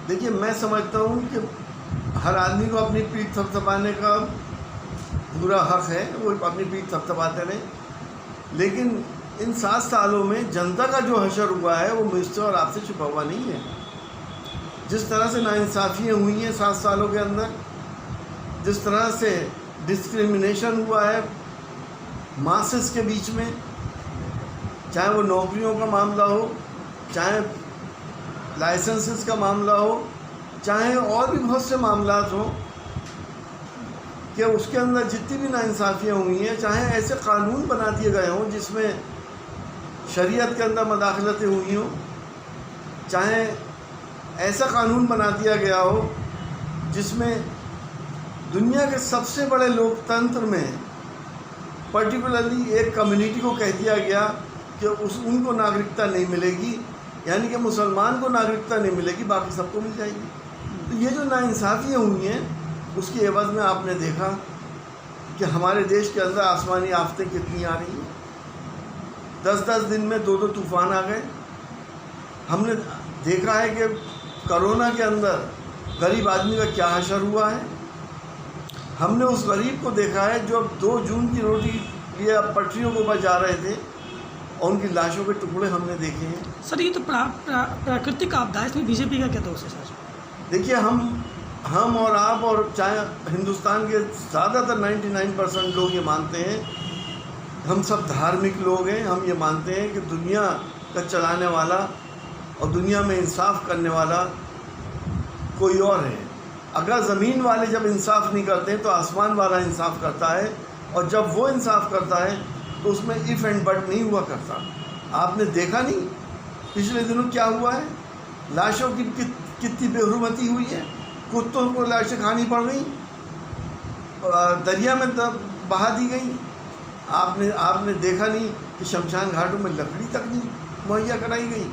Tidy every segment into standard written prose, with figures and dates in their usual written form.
देखिए, मैं समझता हूँ कि हर आदमी को अपनी पीठ थपथपाने का पूरा हक है, वो अपनी पीठ थपथपाते रहे, लेकिन इन 7 सालों में जनता का जो हशर हुआ है वो मुझसे और आपसे छुपा हुआ नहीं है। जिस तरह से नाइंसाफ़ियाँ हुई हैं 7 सालों के अंदर, जिस तरह से डिस्क्रिमिनेशन हुआ है मासेस के बीच में, चाहे वो नौकरियों का मामला हो, चाहे लाइसेंसेस का मामला हो, चाहे और भी बहुत से मामलात हों, कि उसके अंदर जितनी भी नाइंसाफ़ियाँ हुई हैं, चाहे ऐसे कानून बना दिए गए हों जिसमें शरीयत के अंदर मदाखलतें हुई हों, चाहे ऐसा कानून बना दिया गया हो जिसमें दुनिया के सबसे बड़े लोकतंत्र में पर्टिकुलरली एक कम्युनिटी को कह दिया गया कि उनको नागरिकता नहीं मिलेगी, यानी कि मुसलमान को नागरिकता नहीं मिलेगी, बाकी सबको मिल जाएगी। तो ये जो नाइंसाफ़ियाँ हुई हैं उसकी एवज़ में आपने देखा कि हमारे देश के अंदर आसमानी आफतें कितनी आ रही हैं। 10-10 दिन में 2-2 तूफ़ान आ गए। हमने देखा है कि कोरोना के अंदर गरीब आदमी का क्या हशर हुआ है। हमने उस गरीब को देखा है जो 2 जून की रोटी लिए पटरियों को ऊपर जा रहे थे और उनकी लाशों के टुकड़े हमने देखे हैं। सर, ये तो प्राकृतिक आपदा है, इसमें बीजेपी का क्या दोष है सर? देखिए, हम और आप और चाहे हिंदुस्तान के ज़्यादातर 99% लोग ये मानते हैं, हम सब धार्मिक लोग हैं, हम ये मानते हैं कि दुनिया का चलाने वाला और दुनिया में इंसाफ करने वाला कोई और है। अगर ज़मीन वाले जब इंसाफ नहीं करते हैं तो आसमान वाला इंसाफ करता है, और जब वो इंसाफ करता है तो उसमें इफ़ एंड बट नहीं हुआ करता। आपने देखा नहीं पिछले दिनों क्या हुआ है, लाशों की कितनी बेहुरमती हुई है, कुत्तों को लाशें खानी पड़ गई, दरिया में बहा दी गई। आपने देखा नहीं कि शमशान घाटों में लकड़ी तक नहीं मुहैया कराई गई।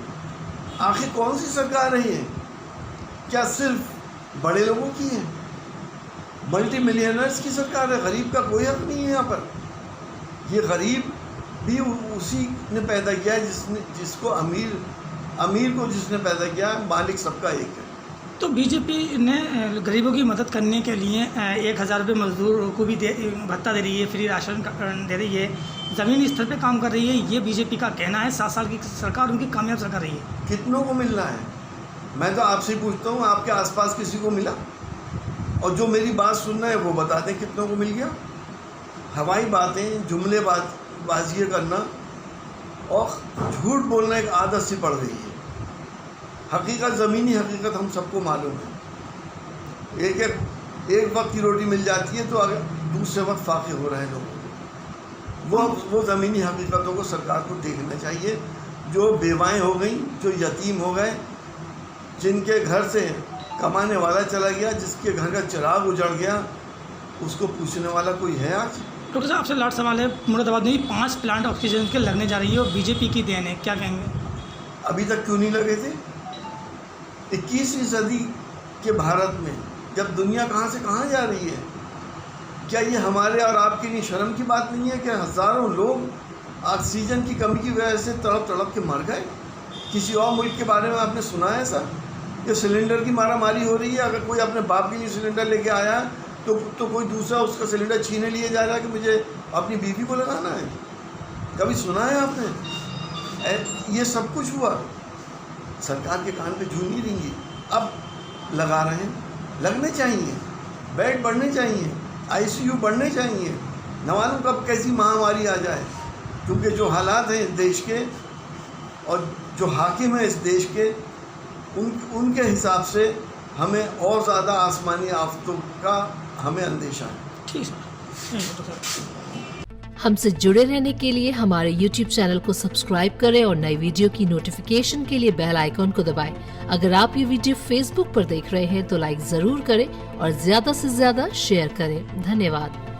आखिर कौन सी सरकार है ये? क्या सिर्फ बड़े लोगों की है? मल्टी मिलियनर्स की सरकार है, गरीब का कोई हक नहीं है यहाँ पर। ये गरीब भी उसी ने पैदा किया है जिसको अमीर को जिसने पैदा किया, मालिक सबका एक है। तो बीजेपी ने गरीबों की मदद करने के लिए 1000 रुपये मजदूर को भी भत्ता दे रही है, फ्री राशन दे रही है, ज़मीनी स्तर पे काम कर रही है, ये बीजेपी का कहना है। 7 साल की सरकार उनकी कामयाब सरकार रही है। कितनों को मिल रहा है? मैं तो आपसे ही पूछता हूँ, आपके आसपास किसी को मिला? और जो मेरी बात सुन रहे हैं वो बता दें कितनों को मिल गया। हवाई बातें, जुमले बाजिए करना और झूठ बोलना एक आदत सी पड़ गई है। हकीकत, ज़मीनी हकीकत हम सबको मालूम है। एक वक्त की रोटी मिल जाती है तो अगर दूसरे वक्त फाके हो रहे हैं लोग। वो ज़मीनी हकीकतों को सरकार को देखना चाहिए। जो बेवाएँ हो गई, जो यतीम हो गए, जिनके घर से कमाने वाला चला गया, जिसके घर का चिराग उजड़ गया, उसको पूछने वाला कोई है आज? डॉक्टर साहब, आपसे लास्ट सवाल है। मुरादाबाद में 5 प्लांट ऑक्सीजन के लगने जा रही है और बीजेपी की देन है, क्या कहेंगे? अभी तक क्यों नहीं लगे थे? 21वीं सदी के भारत में जब दुनिया कहाँ से कहाँ जा रही है, क्या ये हमारे और आपके लिए शर्म की बात नहीं है कि हज़ारों लोग ऑक्सीजन की कमी की वजह से तड़प तड़प के मर गए? किसी और मुल्क के बारे में आपने सुना है सर? ये सिलेंडर की मारामारी हो रही है। अगर कोई अपने बाप के लिए सिलेंडर लेके आया तो कोई दूसरा उसका सिलेंडर छीने लिए जा रहा है कि मुझे अपनी बीवी को लगाना है। कभी सुना है आपने? ये सब कुछ हुआ। सरकार के कान पे जूं नहीं रहेंगी। अब लगा रहे हैं, लगने चाहिए, बेड बढ़ने चाहिए, ICU बढ़ने चाहिए। न मालूम कब कैसी महामारी आ जाए, क्योंकि जो हालात हैं देश के और जो हाकिम है इस देश के, उनके हिसाब से हमें और ज़्यादा आसमानी आफतों का हमें अंदेशा है। ठीक है। हमसे जुड़े रहने के लिए हमारे YouTube चैनल को सब्सक्राइब करें और नई वीडियो की नोटिफिकेशन के लिए बेल आइकॉन को दबाएं। अगर आप ये वीडियो Facebook पर देख रहे हैं तो लाइक जरूर करें और ज्यादा से ज्यादा शेयर करें। धन्यवाद।